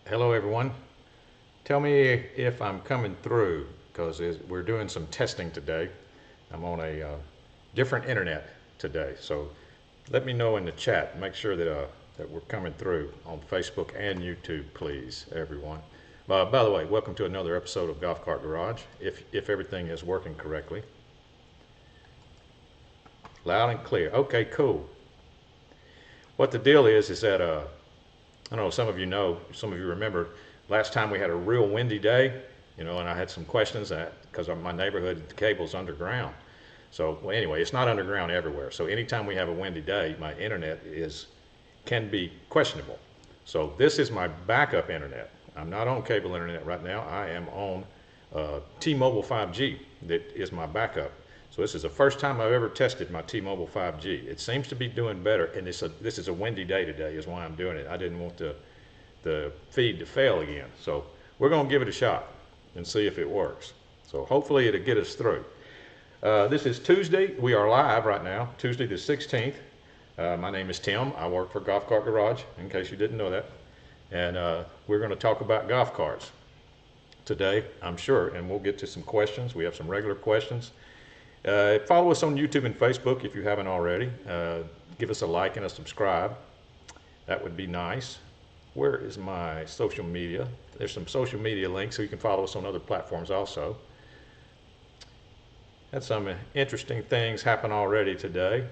Hello everyone. Tell me if I'm coming through because we're doing some testing today. I'm on a different internet today, so let me know in the chat. Make sure that we're coming through on Facebook and YouTube, please, everyone. By the way, welcome to another episode of Golf Cart Garage. If everything is working correctly, loud and clear. Okay, cool. What the deal is that I don't know, some of you remember, last time we had a real windy day, and I had some questions because of my neighborhood, the cable's underground. So well, anyway, it's not underground everywhere. So anytime we have a windy day, my internet can be questionable. So this is my backup internet. I'm not on cable internet right now. I am on T-Mobile 5G. That is my backup. So this is the first time I've ever tested my T-Mobile 5G. It seems to be doing better, and this is a windy day today is why I'm doing it. I didn't want the feed to fail again. So we're going to give it a shot and see if it works. So hopefully it'll get us through. This is Tuesday. We are live right now, Tuesday the 16th. My name is Tim. I work for Golf Cart Garage, in case you didn't know that. And we're going to talk about golf carts today, I'm sure, and we'll get to some questions. We have some regular questions. Follow us on YouTube and Facebook if you haven't already. Give us a like and a subscribe. That would be nice. Where is my social media? There's some social media links so you can follow us on other platforms also. Had some interesting things happen already today.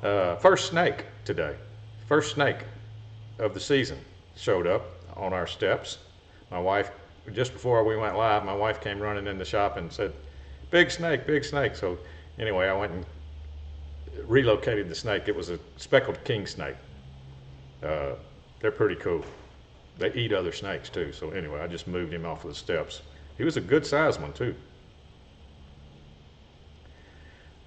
First snake today. First snake of the season showed up on our steps. My wife, just before we went live, my wife came running in the shop and said, big snake, big snake. So anyway, I went and relocated the snake. It was a speckled king snake. They're pretty cool. They eat other snakes too. So anyway, I just moved him off of the steps. He was a good sized one too.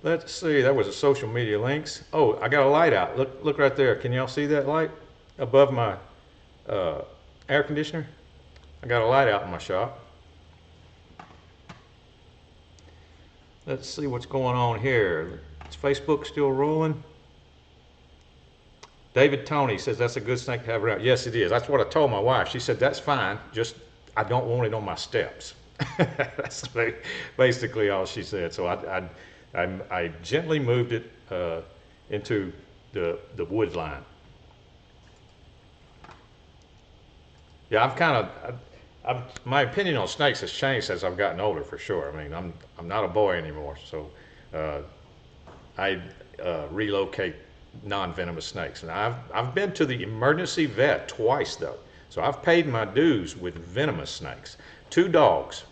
Let's see, that was a social media links. Oh, I got a light out. Look right there. Can y'all see that light above my air conditioner? I got a light out in my shop. Let's see what's going on here. Is Facebook still rolling? David Tony says that's a good snake to have around. Yes, it is. That's what I told my wife. She said that's fine. Just I don't want it on my steps. That's basically all she said. So I gently moved it into the wood line. Yeah, my opinion on snakes has changed as I've gotten older, for sure. I mean, I'm not a boy anymore, so I relocate non-venomous snakes. And I've been to the emergency vet twice though, so I've paid my dues with venomous snakes. Two dogs,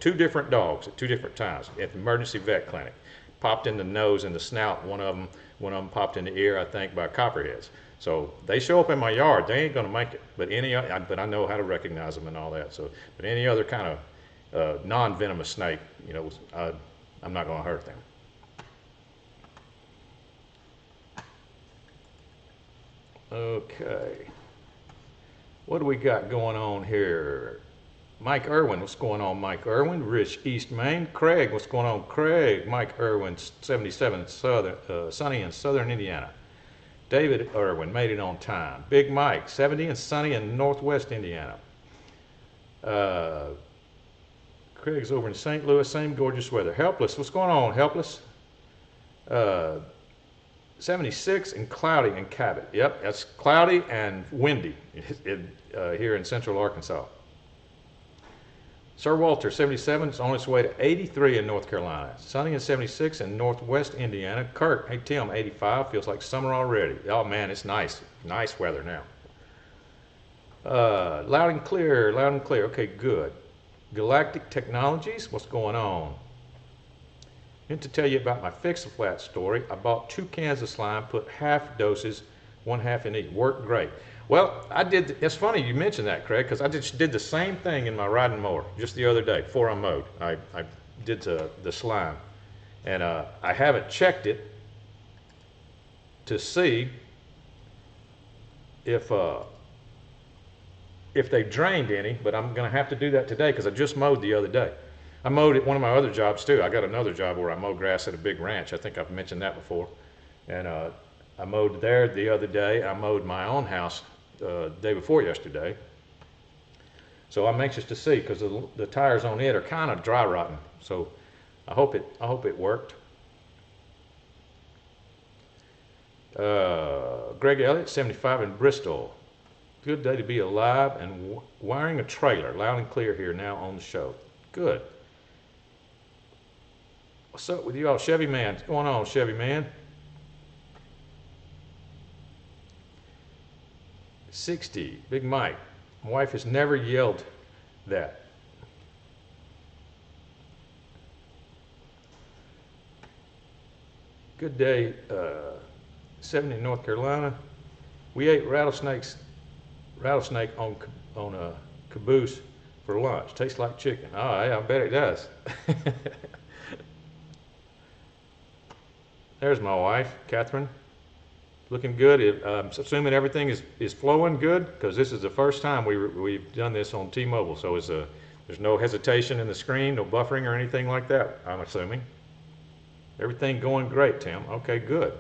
two different dogs at two different times at the emergency vet clinic. Popped in the nose and the snout. One of them popped in the ear, I think, by copperheads. So they show up in my yard. They ain't going to make it. But I know how to recognize them and all that. So, but any other kind of non-venomous snake, I'm not going to hurt them. Okay. What do we got going on here? Mike Irwin, what's going on, Mike Irwin? Rich East Maine. Craig, what's going on, Craig? Mike Irwin, 77, sunny in southern Indiana. David Irwin made it on time. Big Mike, 70 and sunny in northwest Indiana. Craig's over in St. Louis, same gorgeous weather. Helpless, what's going on, Helpless? 76 and cloudy in Cabot. Yep, that's cloudy and windy here in central Arkansas. Sir Walter, 77, is on its way to 83 in North Carolina. Sunny and 76 in northwest Indiana. Kurt, hey Tim, 85, feels like summer already. Oh man, it's nice. Nice weather now. Loud and clear, loud and clear. Okay, good. Galactic Technologies, what's going on? Meant to tell you about my Fix-A-Flat story. I bought 2 cans of slime, put half doses, 1/2 in each. Worked great. Well, it's funny you mentioned that, Craig, because I just did the same thing in my riding mower just the other day before I mowed. I did the slime, and I haven't checked it to see if they drained any, but I'm going to have to do that today because I just mowed the other day. I mowed at one of my other jobs too. I got another job where I mow grass at a big ranch. I think I've mentioned that before. And I mowed there the other day. I mowed my own house day before yesterday. So I'm anxious to see because the tires on it are kind of dry rotting. So I hope it worked. Greg Elliott, 75 in Bristol. Good day to be alive and wiring a trailer. Loud and clear here now on the show. Good. What's up with you all, Chevy Man? What's going on, Chevy Man? 60, Big Mike. My wife has never yelled that. Good day, 70 North Carolina. We ate rattlesnake on a caboose for lunch. Tastes like chicken. Oh, yeah, I bet it does. There's my wife, Catherine. Looking good. I'm assuming everything is flowing good because this is the first time we've done this on T-Mobile. So there's no hesitation in the screen, no buffering or anything like that, I'm assuming. Everything going great, Tim. Okay, good.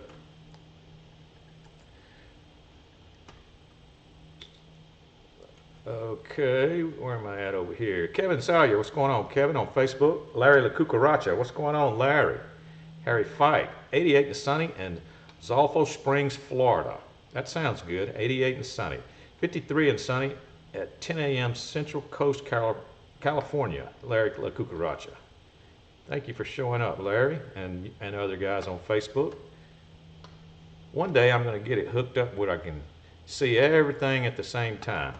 Okay, where am I at over here? Kevin Salyer, what's going on, Kevin, on Facebook? Larry La Cucaracha, what's going on, Larry? Harry Fike, 88 and sunny in Zolfo Springs, Florida. That sounds good, 88 and sunny. 53 and sunny at 10 a.m. Central Coast, California, Larry La Cucaracha. Thank you for showing up, Larry, and other guys on Facebook. One day I'm going to get it hooked up where I can see everything at the same time.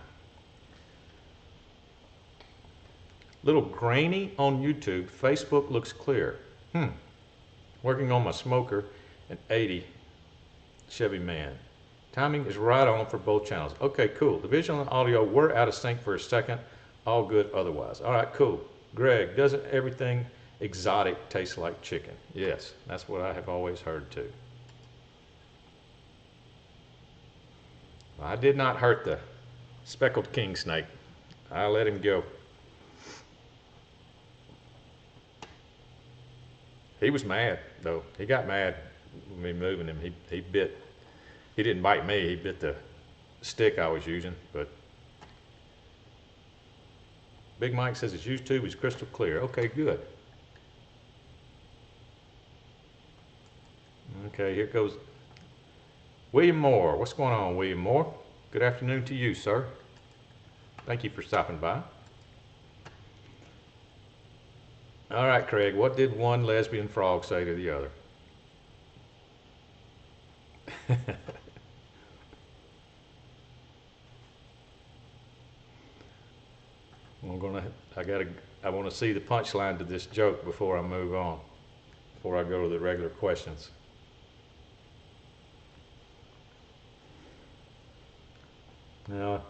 Little grainy on YouTube. Facebook looks clear. Working on my smoker at 80 Chevy Man. Timing is right on for both channels. Okay, cool. The visual and audio were out of sync for a second. All good otherwise. All right, cool. Greg, doesn't everything exotic taste like chicken? Yes, that's what I have always heard too. I did not hurt the speckled king snake. I let him go. He was mad, though. He got mad with me moving him. He bit. He didn't bite me. He bit the stick I was using. But Big Mike says his YouTube is crystal clear. Okay, good. Okay, here goes William Moore. What's going on, William Moore? Good afternoon to you, sir. Thank you for stopping by. All right, Craig, what did one lesbian frog say to the other? I want to see the punchline to this joke before I move on, before I go to the regular questions. Now,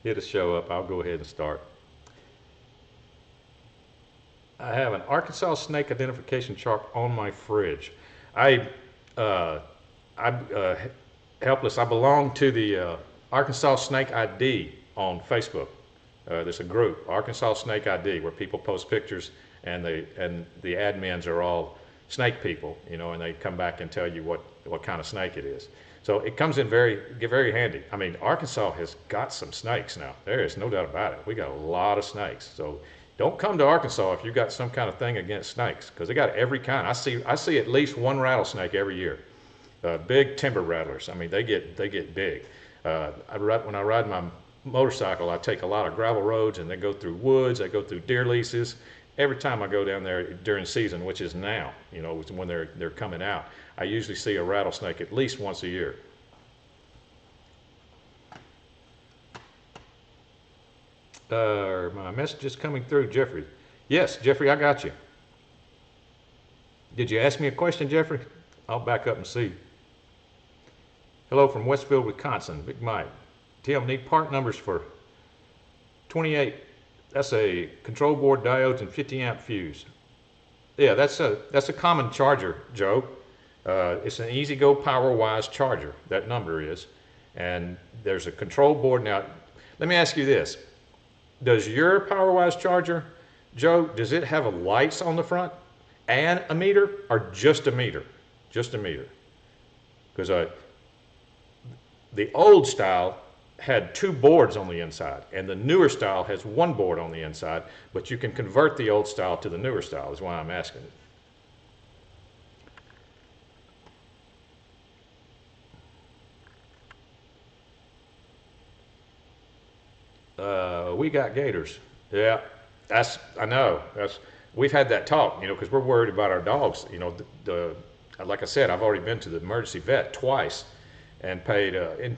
it'll show up. I'll go ahead and start. I have an Arkansas snake identification chart on my fridge. I'm helpless. I belong to the Arkansas Snake ID on Facebook. There's a group, Arkansas Snake ID, where people post pictures, and the admins are all snake people, you know, and they come back and tell you what kind of snake it is. So it comes in very handy. I mean, Arkansas has got some snakes now. There is no doubt about it. We got a lot of snakes. So don't come to Arkansas if you've got some kind of thing against snakes, because they got every kind. I see at least one rattlesnake every year. Big timber rattlers. I mean, they get big. When I ride my motorcycle, I take a lot of gravel roads, and they go through woods. They go through deer leases. Every time I go down there during season, which is now, you know, when they're coming out, I usually see a rattlesnake at least once a year. My message is coming through, Jeffrey. Yes, Jeffrey, I got you. Did you ask me a question, Jeffrey? I'll back up and see. Hello from Westfield, Wisconsin. Big Mike. Tim, need part numbers for 28. That's a control board, diodes, and 50 amp fuse. Yeah, that's a common charger, Joe. It's an EasyGo PowerWise charger. That number is, and there's a control board. Now, let me ask you this: does your PowerWise charger, Joe, does it have a lights on the front and a meter, or just a meter? Just a meter. Because the old style had two boards on the inside, and the newer style has one board on the inside, but you can convert the old style to the newer style, is why I'm asking. We got gators. Yeah, I know. We've had that talk, because we're worried about our dogs. Like I said, I've already been to the emergency vet twice and paid, I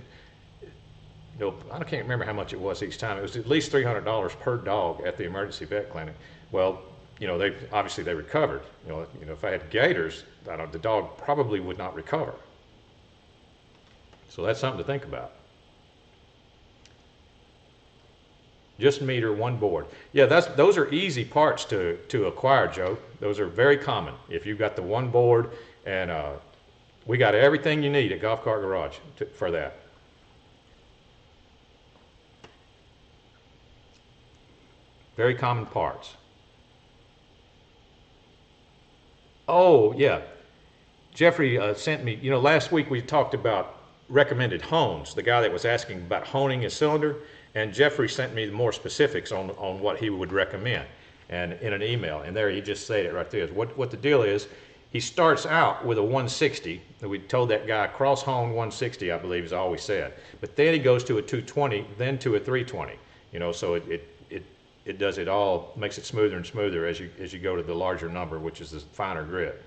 can't remember how much it was each time. It was at least $300 per dog at the emergency vet clinic. Well, they obviously they recovered. If I had gators, the dog probably would not recover. So that's something to think about. Just meter, one board. Yeah, those are easy parts to acquire, Joe. Those are very common. If you've got the one board, and we got everything you need at Golf Cart Garage for that. Very common parts. Oh, yeah. Jeffrey sent me, last week we talked about recommended hones, the guy that was asking about honing a cylinder, and Jeffrey sent me more specifics on what he would recommend, and in an email, and there he just said it right there. What the deal is, he starts out with a 160, we told that guy cross hone 160, I believe is all we said, but then he goes to a 220, then to a 320, so it does it all, makes it smoother and smoother as you go to the larger number, which is the finer grit.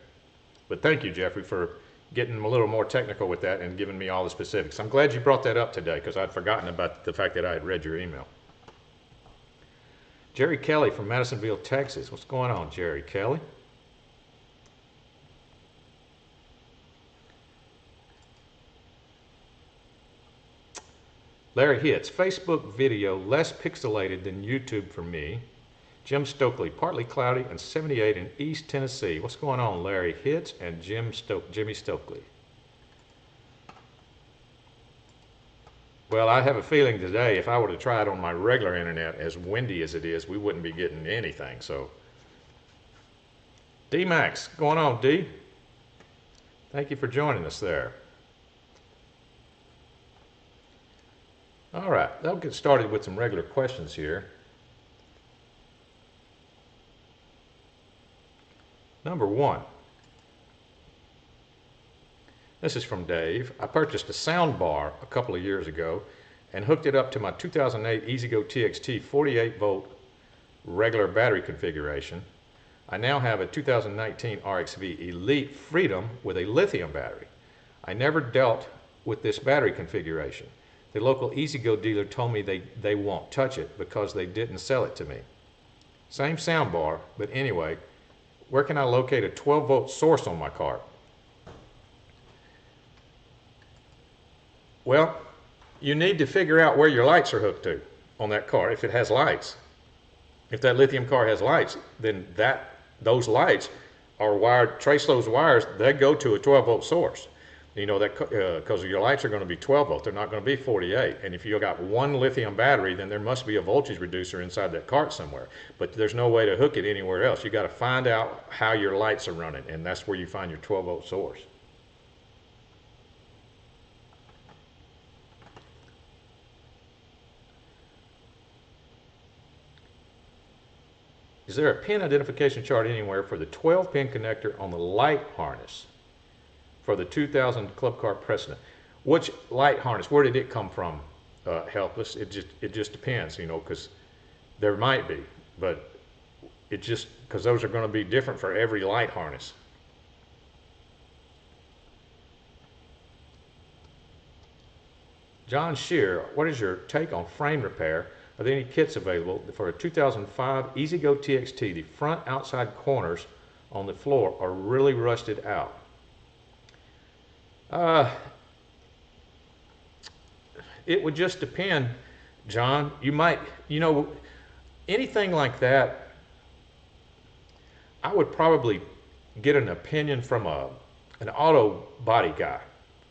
But thank you, Jeffrey, for getting a little more technical with that and giving me all the specifics. I'm glad you brought that up today because I'd forgotten about the fact that I had read your email. Jerry Kelly from Madisonville, Texas. What's going on, Jerry Kelly? Larry Hitz, Facebook video less pixelated than YouTube for me. Jim Stokely, partly cloudy and 78 in East Tennessee. What's going on, Larry Hitz and Jimmy Stokely? Well, I have a feeling today, if I were to try it on my regular internet, as windy as it is, we wouldn't be getting anything. So, D-Max, going on, D? Thank you for joining us there. All right, I'll get started with some regular questions here. Number one. This is from Dave. I purchased a sound bar a couple of years ago and hooked it up to my 2008 EasyGo TXT 48 volt regular battery configuration. I now have a 2019 RXV Elite Freedom with a lithium battery. I never dealt with this battery configuration. The local EasyGo dealer told me they won't touch it because they didn't sell it to me. Same sound bar, but anyway, where can I locate a 12 volt source on my cart? Well, you need to figure out where your lights are hooked to on that car if it has lights. If that lithium car has lights, then those lights are wired, trace those wires, they go to a 12 volt source. Because your lights are going to be 12 volt, they're not going to be 48. And if you've got one lithium battery, then there must be a voltage reducer inside that cart somewhere. But there's no way to hook it anywhere else. You got to find out how your lights are running, and that's where you find your 12 volt source. Is there a pin identification chart anywhere for the 12 pin connector on the light harness for the 2000 Club Car Precedent? Which light harness? Where did it come from? Helpless. It just depends, because there might be, but it just because those are going to be different for every light harness. John Shear, what is your take on frame repair? Are there any kits available for a 2005 EasyGo TXT? The front outside corners on the floor are really rusted out. It would just depend, John. You might, anything like that, I would probably get an opinion from an auto body guy,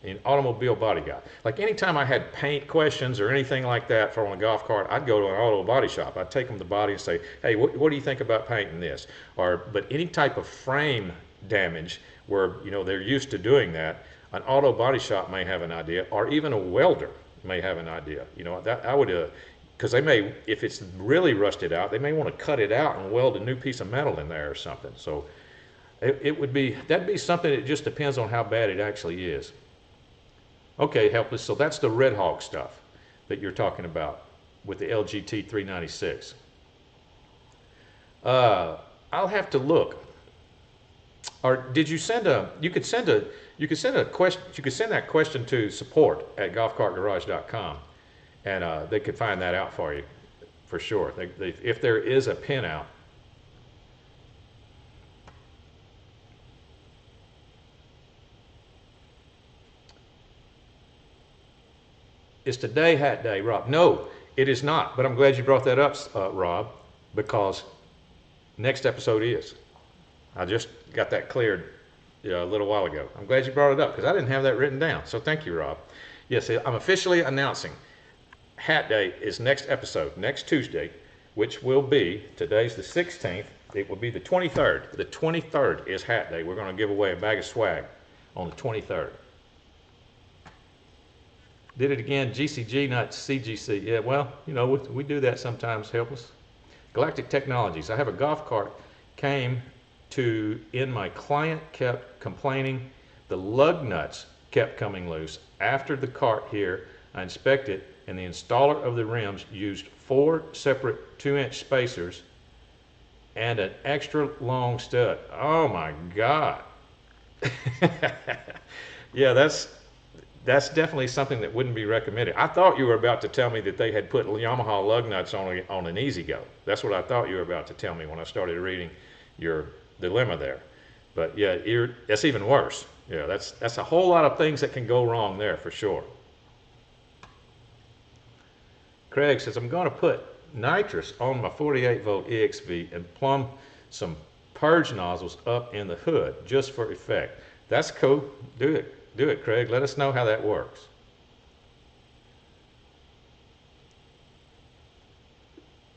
an automobile body guy. Like anytime I had paint questions or anything like that for on a golf cart, I'd go to an auto body shop. I'd take them the body and say, hey, what do you think about painting this? But any type of frame damage where, they're used to doing that, an auto body shop may have an idea, or even a welder. may have an idea. You know, that I would, because they may, if it's really rusted out, they may want to cut it out and weld a new piece of metal in there or something. So it would be, that'd be something that just depends on how bad it actually is. Okay, Helpless, so that's the Red Hawk stuff that you're talking about with the LGT 396. I'll have to look. Or did you send a, you could send a question, you could send that question to support@golfcartgarage.com, and they could find that out for you, for sure. If there is a pinout. Is today hat day, Rob? No, it is not, but I'm glad you brought that up, Rob, because next episode is. I just got that cleared a little while ago. I'm glad you brought it up because I didn't have that written down. So thank you, Rob. Yes, I'm officially announcing Hat Day is next episode, next Tuesday, which will be, today's the 16th, it will be the 23rd. The 23rd is Hat Day. We're going to give away a bag of swag on the 23rd. Did it again, GCG, not CGC. Yeah, well, you know, we do that sometimes, Helpless. Galactic Technologies. I have a golf cart came to, in my client kept complaining, the lug nuts kept coming loose. After the cart here, I inspected, and the installer of the rims used 4 separate 2-inch spacers and an extra long stud. Oh my God. Yeah, that's definitely something that wouldn't be recommended. I thought you were about to tell me that they had put Yamaha lug nuts on an Easy Go. That's what I thought you were about to tell me when I started reading your dilemma there. But yeah, that's even worse. Yeah, that's a whole lot of things that can go wrong there for sure. Craig says, I'm going to put nitrous on my 48 volt EXV and plumb some purge nozzles up in the hood just for effect. That's cool. Do it. Do it, Craig. Let us know how that works.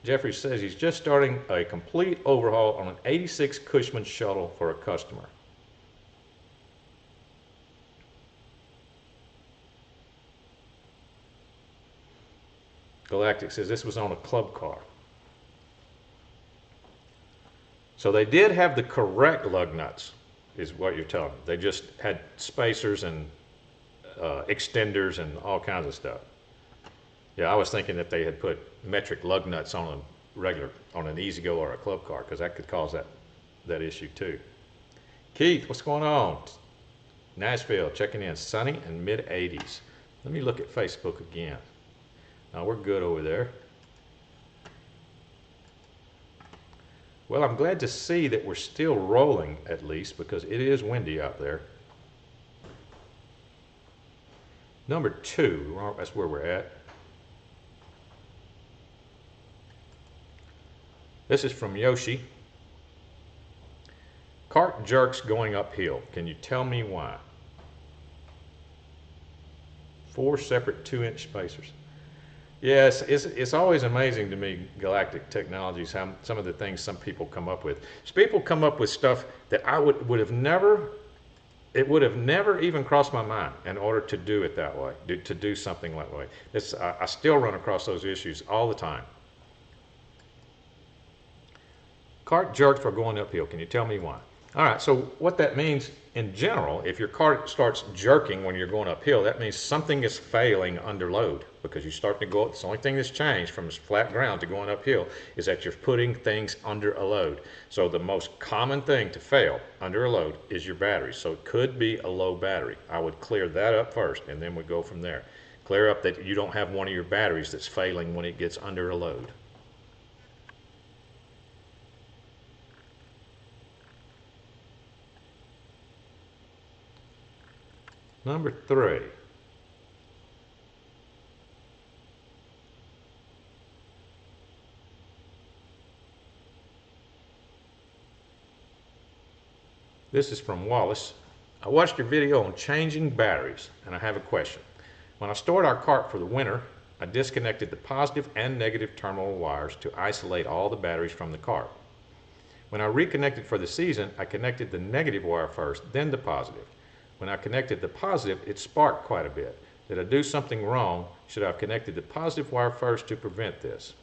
Jeffrey says he's just starting a complete overhaul on an 86 Cushman shuttle for a customer. Galactic says this was on a club car. So they did have the correct lug nuts, is what you're telling me. They just had spacers and extenders and all kinds of stuff. Yeah, I was thinking that they had put metric lug nuts on an Easy Go or a club car, because that could cause that issue too. Keith, what's going on? Nashville, checking in, sunny and mid 80s. Let me look at Facebook again. No, we're good over there. Well, I'm glad to see that we're still rolling at least, because it is windy out there. Number 2, that's where we're at. This is from Yoshi. Cart jerks going uphill. Can you tell me why? 4 separate 2-inch spacers. Yes, it's always amazing to me, Galactic Technologies, how some of the things some people come up with. So people come up with stuff that I would have never, it would have never even crossed my mind in order to do it that way, to do something that way. I still run across those issues all the time. Cart jerks for going uphill. Can you tell me why? All right, so what that means in general, if your cart starts jerking when you're going uphill, that means something is failing under load, because you start to go up. The only thing that's changed from flat ground to going uphill is that you're putting things under a load. So the most common thing to fail under a load is your battery. So it could be a low battery. I would clear that up first, and then we go from there. Clear up that you don't have one of your batteries that's failing when it gets under a load. Number 3. This is from Wallace. I watched your video on changing batteries, and I have a question. When I stored our cart for the winter, I disconnected the positive and negative terminal wires to isolate all the batteries from the cart. When I reconnected for the season, I connected the negative wire first, then the positive. When I connected the positive, it sparked quite a bit. Did I do something wrong? Should I have connected the positive wire first to prevent this?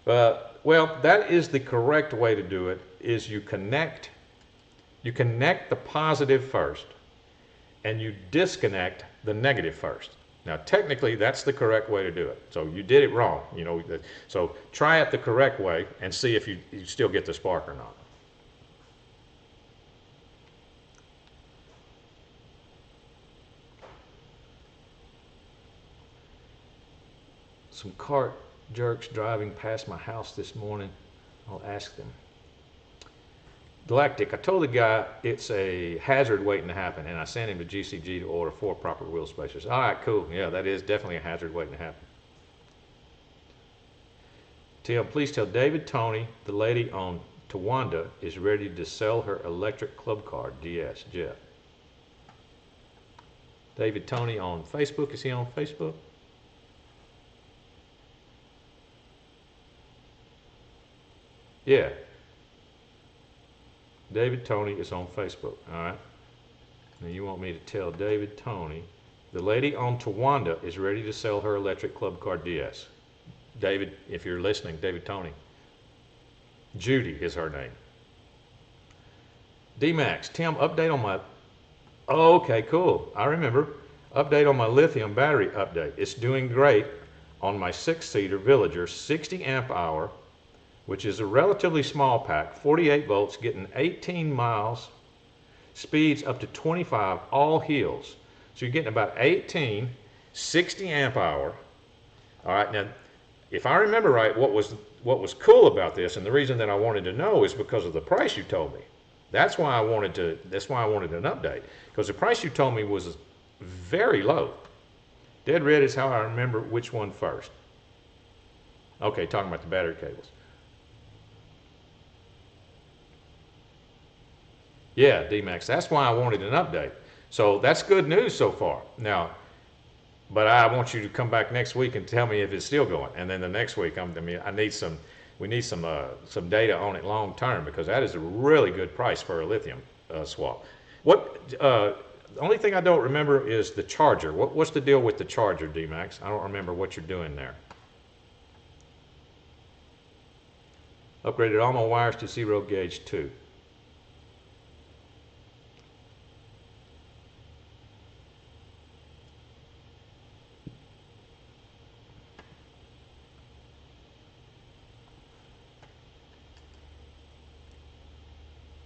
Well, that is the correct way to do it, is you connect the positive first and you disconnect the negative first. Now, technically, that's the correct way to do it. So you did it wrong, you know. So try it the correct way and see if you still get the spark or not. Some cart jerks driving past my house this morning. I'll ask them. Galactic, I told the guy it's a hazard waiting to happen, and I sent him to GCG to order 4 proper wheel spacers. All right, cool. Yeah, that is definitely a hazard waiting to happen. Tim, please tell David Tony the lady on Tawanda is ready to sell her electric club car, DS, Jeff. David Tony on Facebook. Is he on Facebook? Yeah. David Tony is on Facebook, all right? Now you want me to tell David Tony, the lady on Tawanda is ready to sell her electric club car DS. David, if you're listening, David Tony. Judy is her name. D-Max, Tim, update on my, oh, okay, cool, I remember. Update on my lithium battery update. It's doing great on my 6-seater Villager, 60 amp hour, which is a relatively small pack, 48 volts, getting 18 miles, speeds up to 25, all hills. So you're getting about 18, 60 amp hour. All right, now, if I remember right, what was cool about this, and the reason that I wanted to know is because of the price you told me. That's why I wanted an update, because the price you told me was very low. Dead red is how I remember which one first. Okay, talking about the battery cables. Yeah, D-Max, that's why I wanted an update. So that's good news so far. Now, but I want you to come back next week and tell me if it's still going. And then the next week, we need some data on it long term, because that is a really good price for a lithium swap. The only thing I don't remember is the charger. What's the deal with the charger, D-Max? I don't remember what you're doing there. Upgraded all my wires to 0 gauge 2.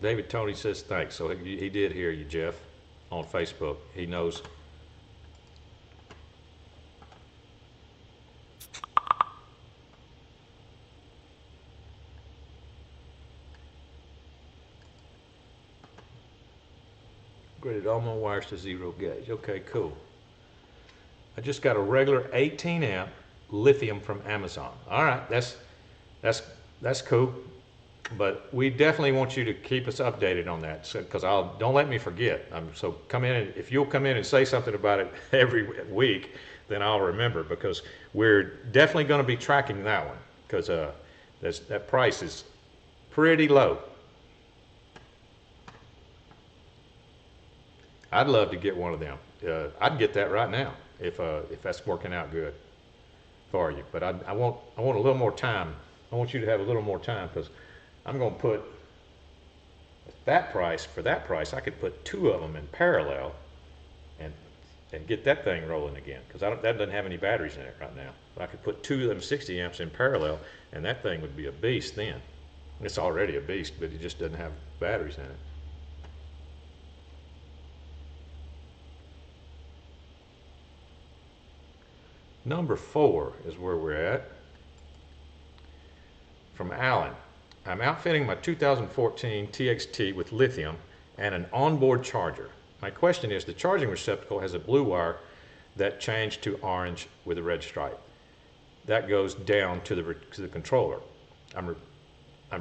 David Tony says thanks. So he did hear you, Jeff, on Facebook. He knows. Graded all my wires to 0 gauge. Okay, cool. I just got a regular 18 amp lithium from Amazon. All right, that's cool. But we definitely want you to keep us updated on that, because don't let me forget. So come in, and if you'll come in and say something about it every week, then I'll remember, because we're definitely going to be tracking that one, because that price is pretty low. I'd love to get one of them. I'd get that right now if that's working out good for you. But I want a little more time. I want you to have a little more time, because I'm going to put that price, for that price, I could put 2 of them in parallel and get that thing rolling again, because that doesn't have any batteries in it right now. But I could put 2 of them 60 amps in parallel, and that thing would be a beast then. It's already a beast, but it just doesn't have batteries in it. Number 4 is where we're at. From Alan. I'm outfitting my 2014 TXT with lithium and an onboard charger. My question is, the charging receptacle has a blue wire that changed to orange with a red stripe. That goes down to the controller. I'm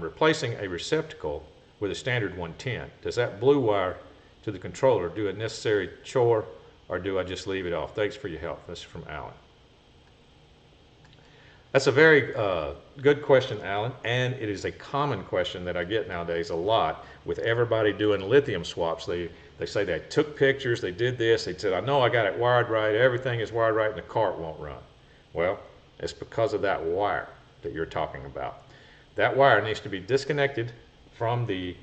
replacing a receptacle with a standard 110. Does that blue wire to the controller do a necessary chore, or do I just leave it off? Thanks for your help. This is from Alan. That's a very good question, Alan, and it is a common question that I get nowadays a lot with everybody doing lithium swaps. They say they took pictures, they did this, they said, I know I got it wired right, everything is wired right, and the cart won't run. Well, it's because of that wire that you're talking about. That wire needs to be disconnected from the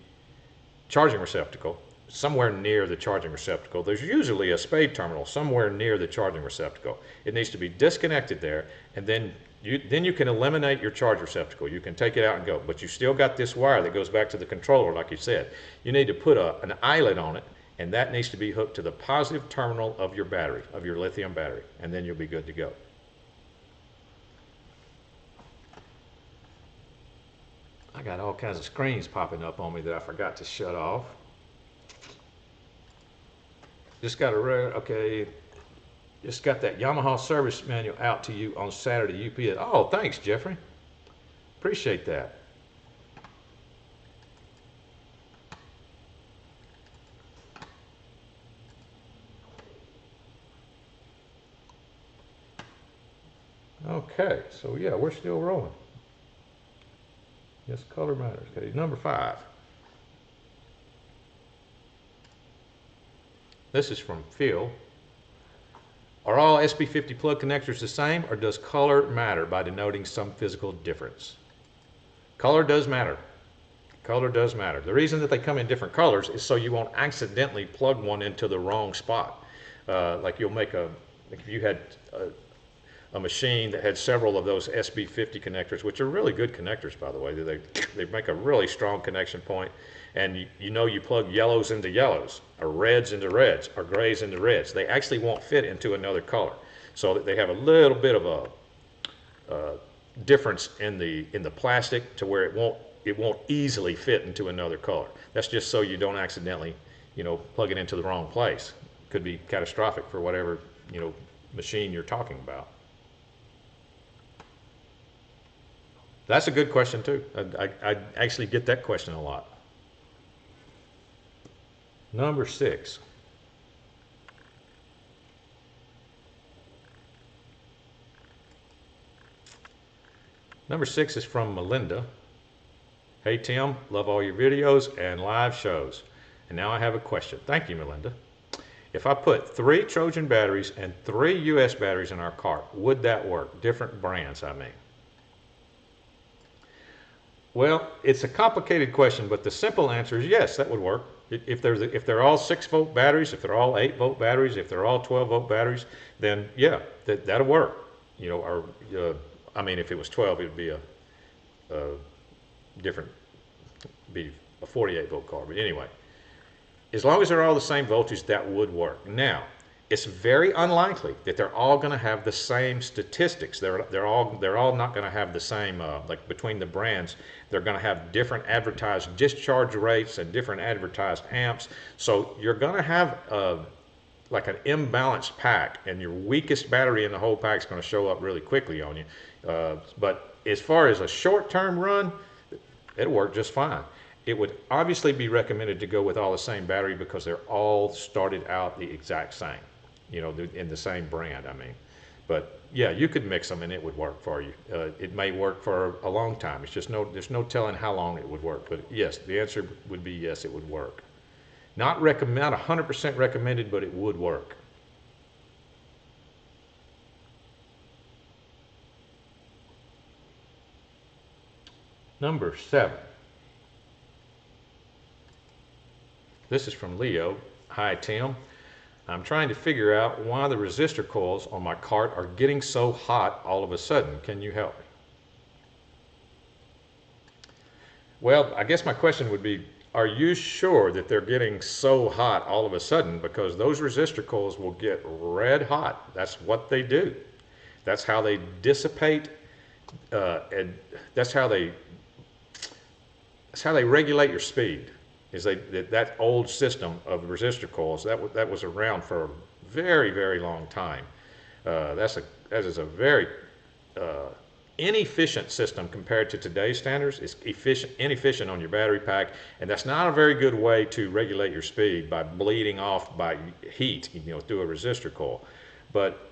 charging receptacle, somewhere near the charging receptacle. There's usually a spade terminal somewhere near the charging receptacle. It needs to be disconnected there, and then you can eliminate your charge receptacle. You can take it out and go, but you still got this wire that goes back to the controller, like you said. You need to put an eyelet on it, and that needs to be hooked to the positive terminal of your battery, of your lithium battery, and then you'll be good to go. I got all kinds of screens popping up on me that I forgot to shut off. Just got okay. Just got that Yamaha service manual out to you on Saturday, UPS. Oh, thanks, Jeffrey. Appreciate that. Okay, so yeah, we're still rolling. Yes, color matters. Okay, number 5. This is from Phil. Are all SB50 plug connectors the same, or does color matter by denoting some physical difference? Color does matter. Color does matter. The reason that they come in different colors is so you won't accidentally plug one into the wrong spot. Like you'll make like if you had a machine that had several of those SB50 connectors, which are really good connectors, by the way. They make a really strong connection point, and you plug yellows into yellows, or reds into reds, or grays into reds. They actually won't fit into another color, so that they have a little bit of a difference in the plastic to where it won't easily fit into another color. That's just so you don't accidentally plug it into the wrong place. Could be catastrophic for whatever machine you're talking about. That's a good question too. I actually get that question a lot. Number 6. Number 6 is from Melinda. Hey Tim, love all your videos and live shows. And now I have a question. Thank you, Melinda. If I put 3 Trojan batteries and 3 US batteries in our cart, would that work? Different brands, I mean. Well, it's a complicated question, but the simple answer is yes, that would work. If they're all 6-volt batteries, if they're all 8-volt batteries, if they're all 12-volt batteries, then yeah, that'll work. I mean, if it was 12, it would be be a 48-volt car. But anyway, as long as they're all the same voltage, that would work. Now, it's very unlikely that they're all going to have the same statistics. They're all not going to have the same like between the brands. They're going to have different advertised discharge rates and different advertised amps. So you're going to have like an imbalanced pack, and your weakest battery in the whole pack is going to show up really quickly on you. But as far as a short-term run, it'll work just fine. It would obviously be recommended to go with all the same battery because they're all started out the exact same, in the same brand, I mean. But yeah, you could mix them and it would work for you. It may work for a long time. It's just there's no telling how long it would work. But yes, the answer would be yes, it would work. Not 100% recommended, but it would work. Number 7. This is from Leo. Hi, Tim. I'm trying to figure out why the resistor coils on my cart are getting so hot all of a sudden. Can you help me? Well, I guess my question would be, are you sure that they're getting so hot all of a sudden? Because those resistor coils will get red hot. That's what they do. That's how they dissipate, and that's how they regulate your speed. Is that old system of resistor coils that was around for a very, very long time. That is a very inefficient system compared to today's standards. It's inefficient on your battery pack, and that's not a very good way to regulate your speed by bleeding off by heat, through a resistor coil. But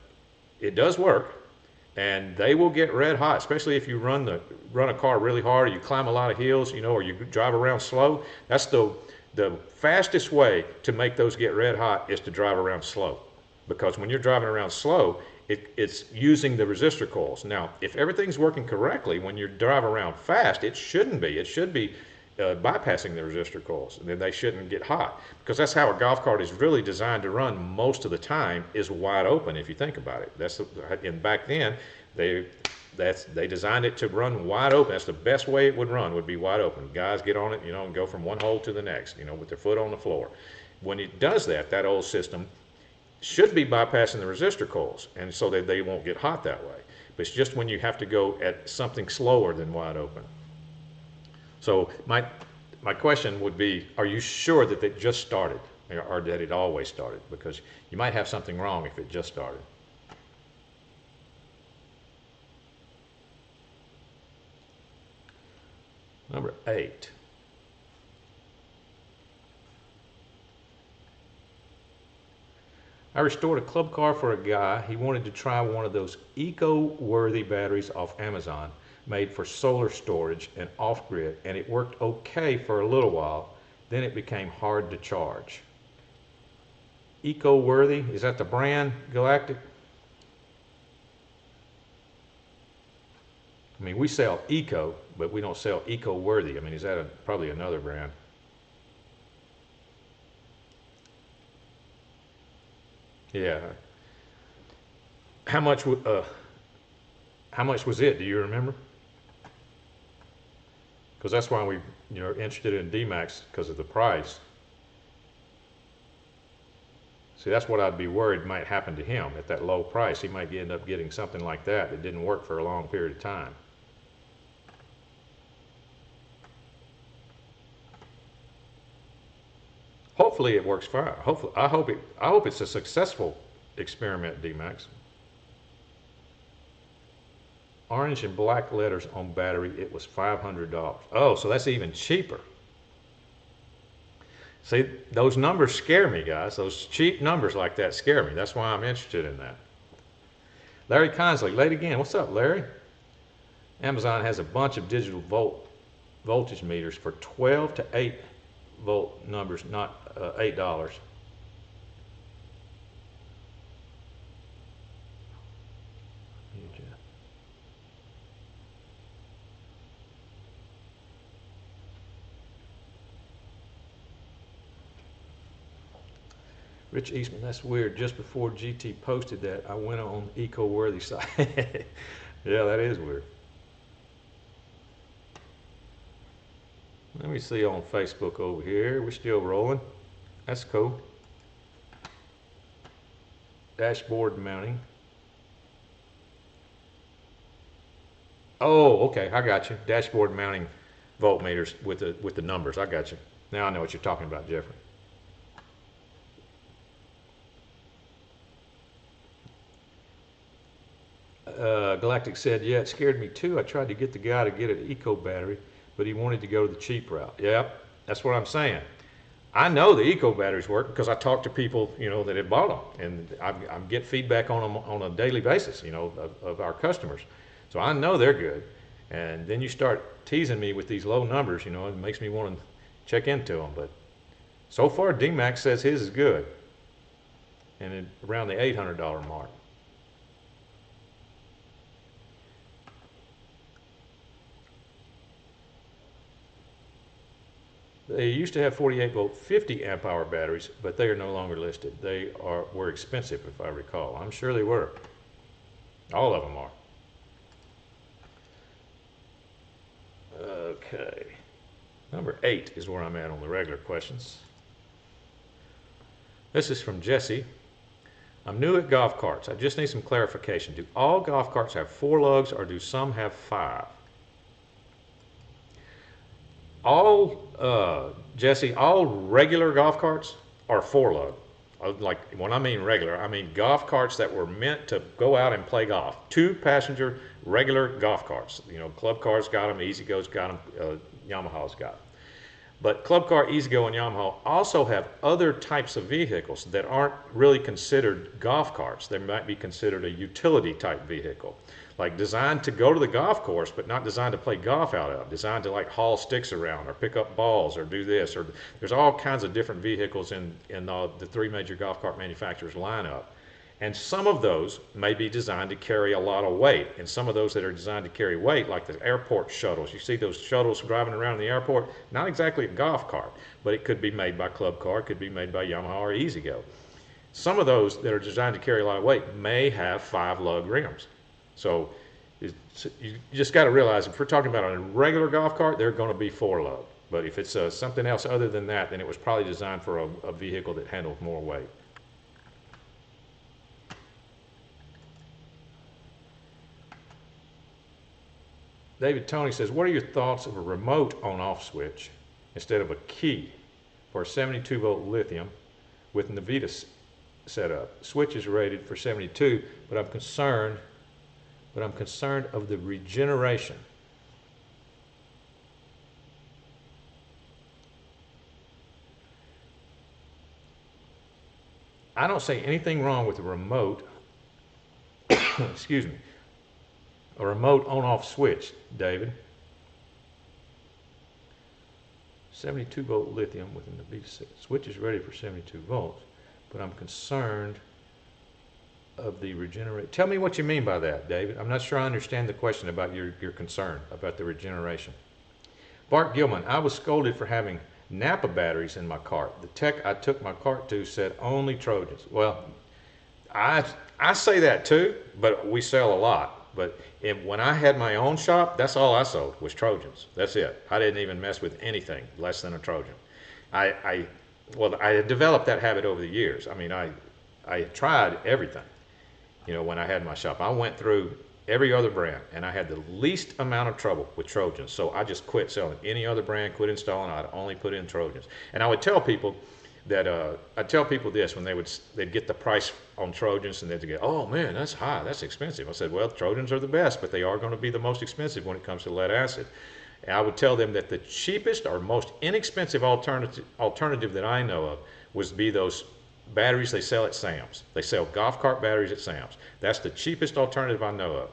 it does work. and they will get red hot, especially if you run a car really hard, or you climb a lot of hills, you know, or you drive around slow. That's the fastest way to make those get red hot is to drive around slow, because when you're driving around slow, it's using the resistor coils. Now, if everything's working correctly, when you drive around fast, it shouldn't be. It should be bypassing the resistor coils, and then they shouldn't get hot, because that's how a golf cart is really designed to run most of the time, is wide open. If you think about it, and back then they designed it to run wide open. That's the best way it would run, would be wide open. Guys get on it, you know, and go from one hole to the next, you know, with their foot on the floor. When it does that, that old system should be bypassing the resistor coils, and so that they won't get hot that way. But it's just when you have to go at something slower than wide open. So my question would be, are you sure that it just started, or that it always started? Because you might have something wrong if it just started. Number 8. I restored a club car for a guy. He wanted to try one of those eco-worthy batteries off Amazon, made for solar storage and off-grid, and it worked okay for a little while. Then it became hard to charge. Eco-worthy, is that the brand, Galactic? I mean, we sell Eco, but we don't sell Eco-worthy. I mean, is that probably another brand? Yeah. How much was it? Do you remember? Because that's why we, you know, are interested in D-Max, because of the price. See, that's what I'd be worried might happen to him at that low price. He might end up getting something like that that didn't work for a long period of time. Hopefully it works fine. Hopefully, I hope it's a successful experiment, D-Max. Orange and black letters on battery. It was $500. Oh, so that's even cheaper. See, those numbers scare me, guys. Those cheap numbers like that scare me. That's why I'm interested in that. Larry Consley, late again. What's up, Larry? Amazon has a bunch of digital voltage meters for 12 to 8 volt numbers, not $8. Rich Eastman, that's weird. Just before GT posted that, I went on eco-worthy site. Yeah, that is weird. Let me see on Facebook over here. We're still rolling. That's cool. Dashboard mounting. Oh, okay, I got you. Dashboard mounting voltmeters with the numbers. I got you. Now I know what you're talking about, Jeffrey. Galactic said, yeah, it scared me too. I tried to get the guy to get an eco battery, but he wanted to go the cheap route. Yep, that's what I'm saying. I know the eco batteries work because I talk to people, you know, that have bought them, and I get feedback on them on a daily basis, you know, of our customers. So I know they're good. And then you start teasing me with these low numbers, you know, it makes me want to check into them. But so far, D-Max says his is good, and around the $800 mark. They used to have 48 volt 50 amp hour batteries, but they are no longer listed. They were expensive, if I recall. I'm sure they were. All of them are. Okay. Number 8 is where I'm at on the regular questions. This is from Jesse. I'm new at golf carts. I just need some clarification. Do all golf carts have 4 lugs, or do some have 5? Jesse, all regular golf carts are 4 lug. Like, when I mean regular, I mean golf carts that were meant to go out and play golf. 2 passenger regular golf carts. You know, Club Car's got them, E-Z-GO's got them, Yamaha's got them. But Club Car, E-Z-GO, and Yamaha also have other types of vehicles that aren't really considered golf carts. They might be considered a utility type vehicle. like designed to go to the golf course, but not designed to play golf out of. Designed to like haul sticks around or pick up balls or do this. Or there's all kinds of different vehicles in the three major golf cart manufacturers lineup. And some of those may be designed to carry a lot of weight. And some of those that are designed to carry weight, like the airport shuttles. You see those shuttles driving around the airport? Not exactly a golf cart, but it could be made by Club Car, it could be made by Yamaha or E-Z-Go. Some of those that are designed to carry a lot of weight may have 5-lug rims. So you just got to realize if we're talking about a regular golf cart, they're going to be 4-lug. But if it's something else other than that, then it was probably designed for a vehicle that handles more weight. David Tony says, what are your thoughts of a remote on-off switch instead of a key for a 72-volt lithium with Navita setup? Switch is rated for 72, but I'm concerned of the regeneration. I don't say anything wrong with a remote, excuse me, a remote on-off switch, David. 72-volt lithium with an Navita switch is ready for 72 volts, but I'm concerned of the regeneration. Tell me what you mean by that, David. I'm not sure I understand the question about your concern about the regeneration. Bart Gilman, I was scolded for having Napa batteries in my cart. The tech I took my cart to said only Trojans. Well, I say that too, but we sell a lot. But when I had my own shop, that's all I sold was Trojans. That's it. I didn't even mess with anything less than a Trojan. I had developed that habit over the years. I mean, I tried everything. You know, when I had my shop, I went through every other brand, and I had the least amount of trouble with Trojans. So I just quit selling any other brand, quit installing. I'd only put in Trojans. And I would tell people that I'd tell people this when they'd get the price on Trojans, and they'd go, "Oh man, that's high, that's expensive." I said, "Well, Trojans are the best, but they are going to be the most expensive when it comes to lead acid." And I would tell them that the cheapest or most inexpensive alternative that I know of would be those batteries they sell at Sam's. They sell golf cart batteries at Sam's. That's the cheapest alternative I know of,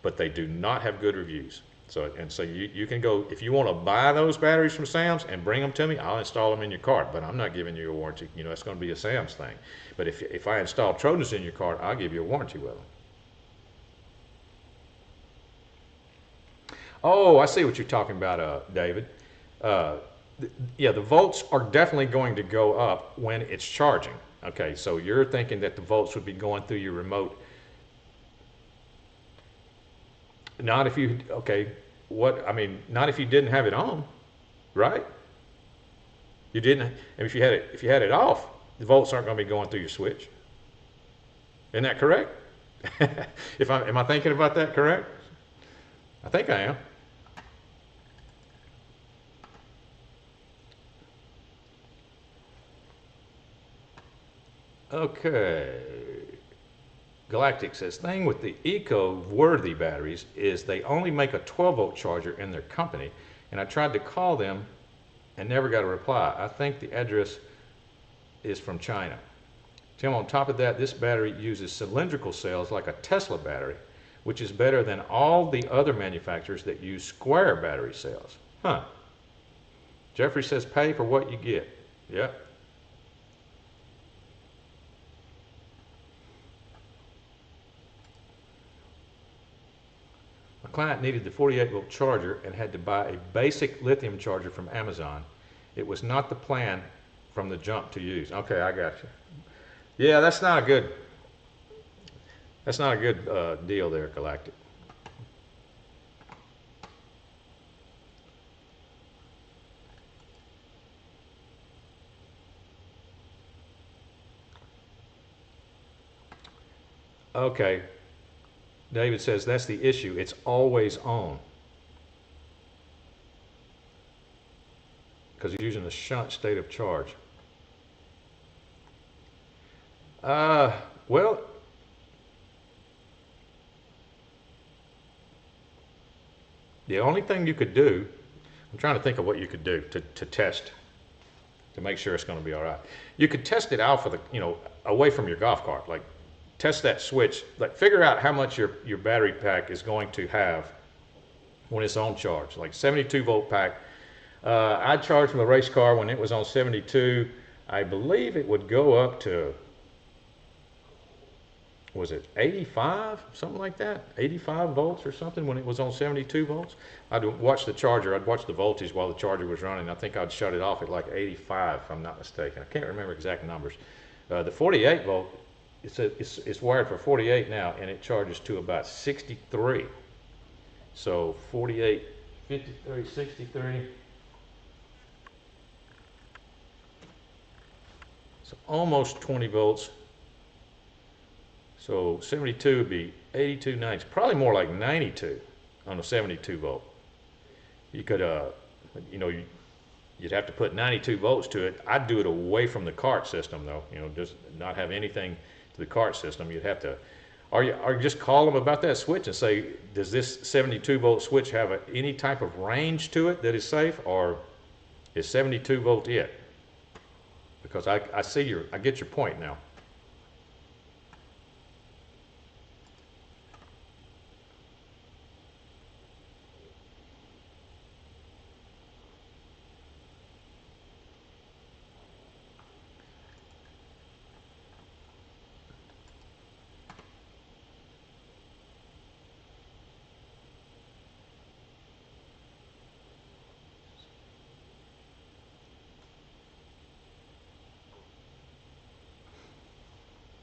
but they do not have good reviews. So you can go, if you want to buy those batteries from Sam's and bring them to me, I'll install them in your cart, but I'm not giving you a warranty. You know, it's going to be a Sam's thing. But if I install Trojans in your cart, I'll give you a warranty with them. Oh, I see what you're talking about, David. Yeah, the volts are definitely going to go up when it's charging. Okay, so you're thinking that the volts would be going through your remote. Not if you, okay, not if you didn't have it on, right? You didn't, and if you had it off, the volts aren't going to be going through your switch. Isn't that correct? Am I thinking about that correct? I think I am. Okay. Galactic says, thing with the eco-worthy batteries is they only make a 12-volt charger in their company, and I tried to call them and never got a reply. I think the address is from China. Tim, on top of that, this battery uses cylindrical cells like a Tesla battery, which is better than all the other manufacturers that use square battery cells. Huh. Jeffrey says, pay for what you get. Yep. Client needed the 48-volt charger and had to buy a basic lithium charger from Amazon. It was not the plan from the jump to use. Okay, I got you. Yeah, that's not a good deal there, Galactic. Okay. David says that's the issue. It's always on. Because you're using a shunt state of charge. Well, the only thing you could do, I'm trying to think of what you could do to test, to make sure it's going to be all right. You could test it out for away from your golf cart, like test that switch. Like figure out how much your battery pack is going to have when it's on charge. Like 72 volt pack. I charged my race car when it was on 72. I believe it would go up to, was it 85, something like that, 85 volts or something when it was on 72 volts. I'd watch the charger, I'd watch the voltage while the charger was running. I think I'd shut it off at like 85 if I'm not mistaken. I can't remember exact numbers. The 48 volt, it's wired for 48 now, and it charges to about 63. So 48, 53, 63. So almost 20 volts. So 72 would be 82, 90, probably more like 92 on a 72 volt. You could, you know, you'd have to put 92 volts to it. I'd do it away from the cart system though, you know, just not have anything to the cart system. You'd have to, or just call them about that switch and say, does this 72 volt switch have any type of range to it that is safe, or is 72 volt it? Because I get your point now.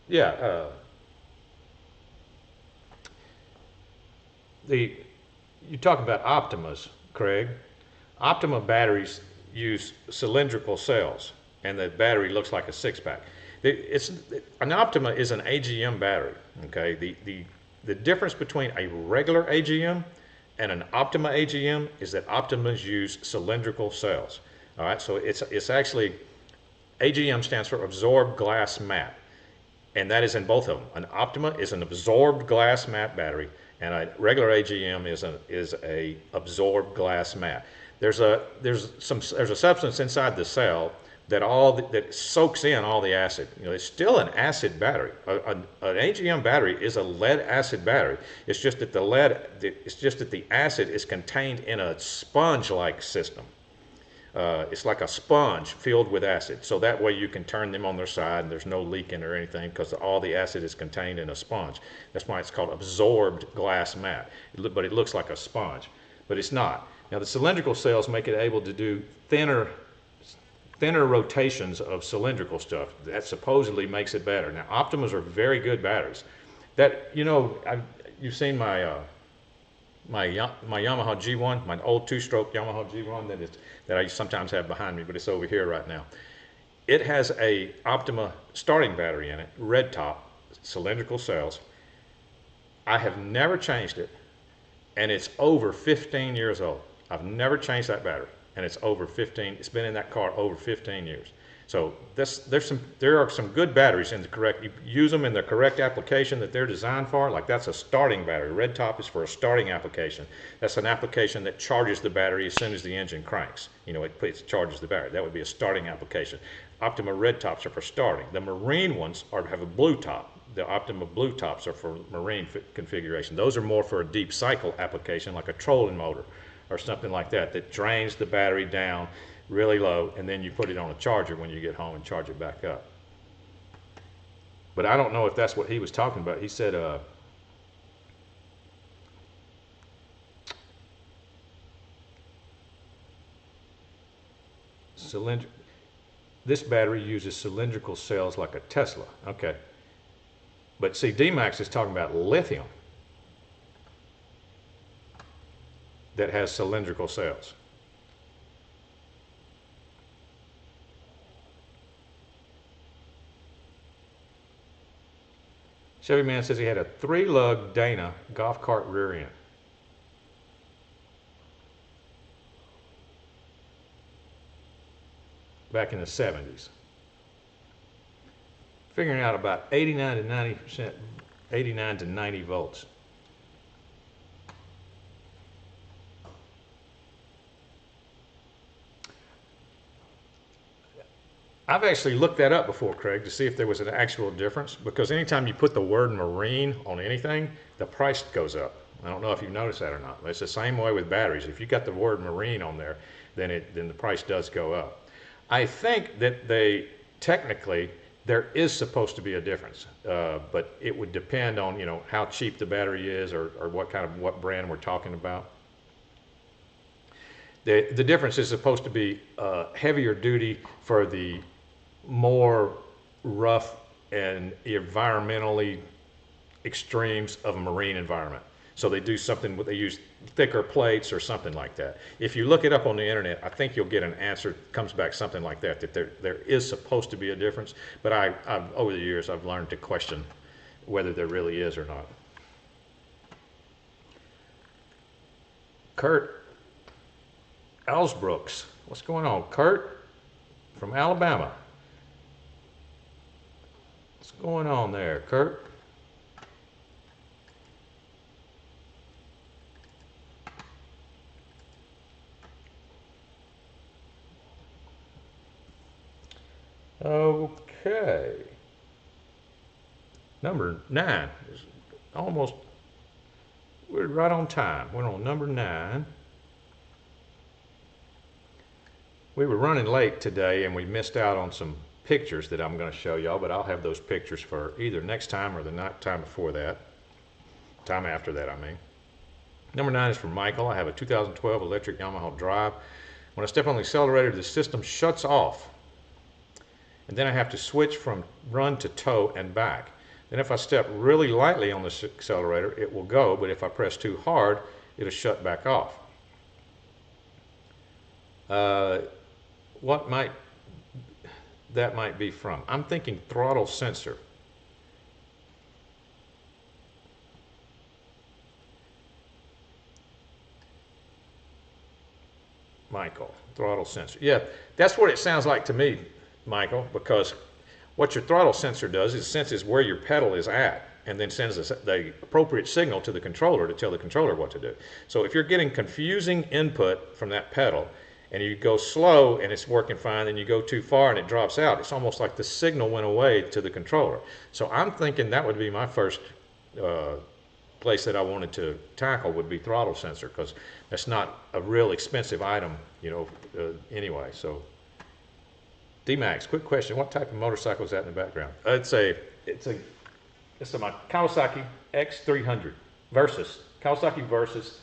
Yeah, you talk about Optimas, Craig. Optima batteries use cylindrical cells, and the battery looks like a six-pack. An Optima is an AGM battery. Okay, the difference between a regular AGM and an Optima AGM is that Optimas use cylindrical cells. All right, so it's actually, AGM stands for absorbed glass mat, and that is in both of them. An Optima is an absorbed glass mat battery, and a regular AGM is a absorbed glass mat. There's a substance inside the cell that soaks in all the acid. You know, it's still an acid battery. An AGM battery is a lead acid battery. It's just that the acid is contained in a sponge-like system. It's like a sponge filled with acid, so that way you can turn them on their side and there's no leaking or anything because all the acid is contained in a sponge. That's why it's called absorbed glass mat, but it looks like a sponge, but it's not. Now the cylindrical cells make it able to do thinner rotations of cylindrical stuff. That supposedly makes it better. Now Optimas are very good batteries. That, you know, you've seen my Yamaha G1, my old two-stroke Yamaha G1 that I sometimes have behind me, but it's over here right now. It has a Optima starting battery in it, red top, cylindrical cells. I have never changed it, and it's over 15 years old. I've never changed that battery, and it's over 15. It's been in that car over 15 years. So there are some good batteries in the correct. You use them in the correct application that they're designed for. Like that's a starting battery. Red top is for a starting application. That's an application that charges the battery as soon as the engine cranks. You know, it charges the battery. That would be a starting application. Optima red tops are for starting. The marine ones have a blue top. The Optima blue tops are for marine configuration. Those are more for a deep cycle application, like a trolling motor or something like that, that drains the battery down really low, and then you put it on a charger when you get home and charge it back up. But I don't know if that's what he was talking about. He said this battery uses cylindrical cells like a Tesla. Okay. But see, D-Max is talking about lithium that has cylindrical cells. Chevy Man says he had a 3-lug Dana golf cart rear end. Back in the 70s. Figuring out about 89 to 90%, 89 to 90 volts. I've actually looked that up before, Craig, to see if there was an actual difference, because anytime you put the word marine on anything, the price goes up. I don't know if you've noticed that or not. It's the same way with batteries. If you got the word marine on there, then the price does go up. I think that technically there is supposed to be a difference, but it would depend on how cheap the battery is, or what brand we're talking about. The difference is supposed to be heavier duty for the more rough and environmentally extremes of a marine environment. So they do something, they use thicker plates or something like that. If you look it up on the internet, I think you'll get an answer, comes back something like that, that there is supposed to be a difference. But I've over the years, I've learned to question whether there really is or not. Kurt Ellsbrooks, what's going on? Kurt from Alabama. What's going on there, Kurt? Okay. Number 9 is almost, we're right on time. We're on number 9. We were running late today and we missed out on some pictures that I'm going to show y'all, but I'll have those pictures for either next time or the time before that. Time after that, I mean. Number 9 is from Michael. I have a 2012 electric Yamaha drive. When I step on the accelerator, the system shuts off. And then I have to switch from run to tow and back. Then if I step really lightly on the accelerator, it will go, but if I press too hard, it'll shut back off. What might that be from? I'm thinking throttle sensor. Michael, throttle sensor. Yeah, that's what it sounds like to me, Michael, because what your throttle sensor does is senses where your pedal is at and then sends the appropriate signal to the controller to tell the controller what to do. So if you're getting confusing input from that pedal and you go slow and it's working fine, then you go too far and it drops out, it's almost like the signal went away to the controller. So I'm thinking that would be my first place that I wanted to tackle, would be throttle sensor, because that's not a real expensive item, anyway. So D-Max, quick question. What type of motorcycle is that in the background? It's my Kawasaki X300 Kawasaki versus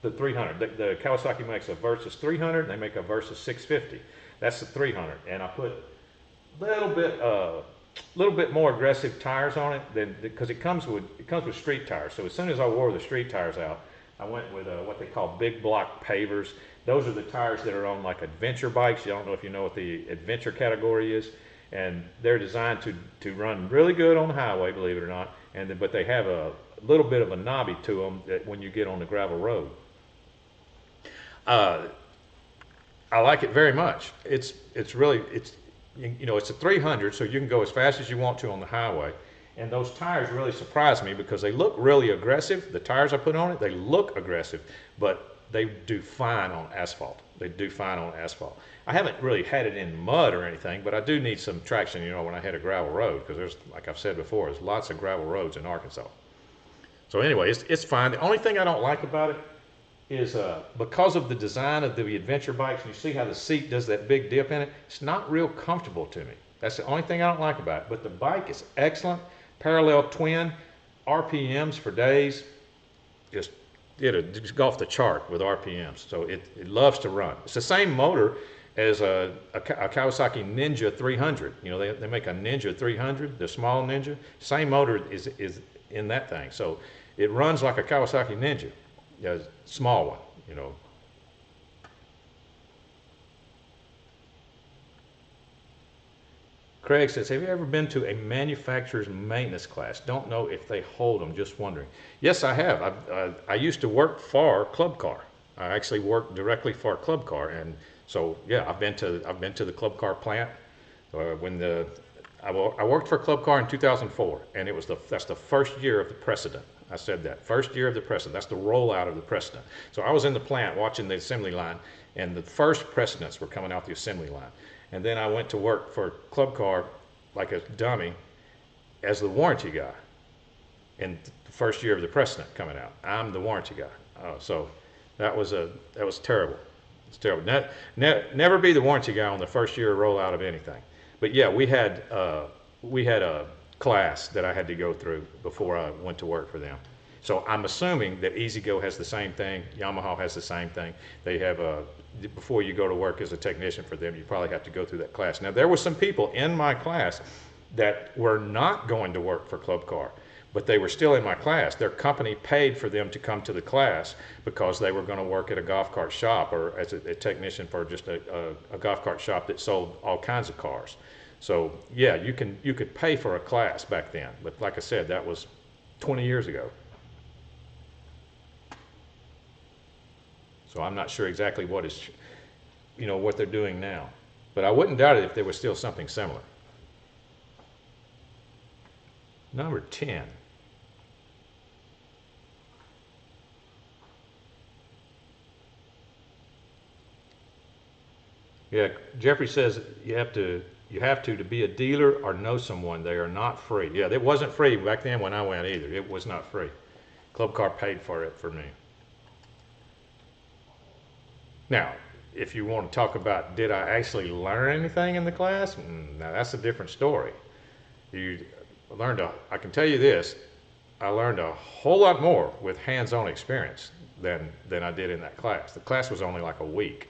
the 300. The Kawasaki makes a Versus 300, and they make a Versus 650. That's the 300, and I put a little bit more aggressive tires on it because it comes with street tires. So as soon as I wore the street tires out, I went with what they call big block pavers. Those are the tires that are on like adventure bikes. I don't know if you know what the adventure category is, and they're designed to run really good on the highway, believe it or not. But they have a little bit of a knobby to them that when you get on the gravel road. I like it very much. It's a 300, so you can go as fast as you want to on the highway. And those tires really surprise me because they look really aggressive. The tires I put on it, they look aggressive, but they do fine on asphalt. They do fine on asphalt. I haven't really had it in mud or anything, but I do need some traction, when I hit a gravel road, because there's, like I've said before, there's lots of gravel roads in Arkansas. So anyway, it's fine. The only thing I don't like about it is because of the design of the adventure bikes, and you see how the seat does that big dip in it, it's not real comfortable to me. That's the only thing I don't like about it. But the bike is excellent, parallel twin, RPMs for days, just go off the chart with RPMs. So it loves to run. It's the same motor as a Kawasaki Ninja 300. They make a Ninja 300, the small Ninja. Same motor is in that thing. So it runs like a Kawasaki Ninja. A small one, Craig says, have you ever been to a manufacturer's maintenance class? Don't know if they hold them, just wondering. Yes, I have. I used to work for Club Car. I actually worked directly for Club Car, and so yeah, I've been to the Club Car plant. I worked for Club Car in 2004, and that's the first year of the precedent. I said that. First year of the precedent. That's the rollout of the precedent. So I was in the plant watching the assembly line, and the first precedents were coming out the assembly line. And then I went to work for Club Car like a dummy as the warranty guy in the first year of the precedent coming out. I'm the warranty guy. So that was terrible. It's terrible. Never be the warranty guy on the first year rollout of anything. But yeah, we had a class that I had to go through before I went to work for them. So I'm assuming that E-Z-GO has the same thing. Yamaha has the same thing. They have before you go to work as a technician for them, you probably have to go through that class. Now, there were some people in my class that were not going to work for Club Car, but they were still in my class. Their company paid for them to come to the class because they were going to work at a golf cart shop or as a technician for just a golf cart shop that sold all kinds of cars. So yeah, you could pay for a class back then, but like I said, that was 20 years ago. So I'm not sure exactly what they're doing now, but I wouldn't doubt it if there was still something similar. Number 10. Yeah, Jeffrey says you have to be a dealer or know someone. They are not free. Yeah, it wasn't free back then when I went either. It was not free. Club Car paid for it for me. Now, if you want to talk about did I actually learn anything in the class, now that's a different story. I can tell you this, I learned a whole lot more with hands-on experience than I did in that class. The class was only like a week.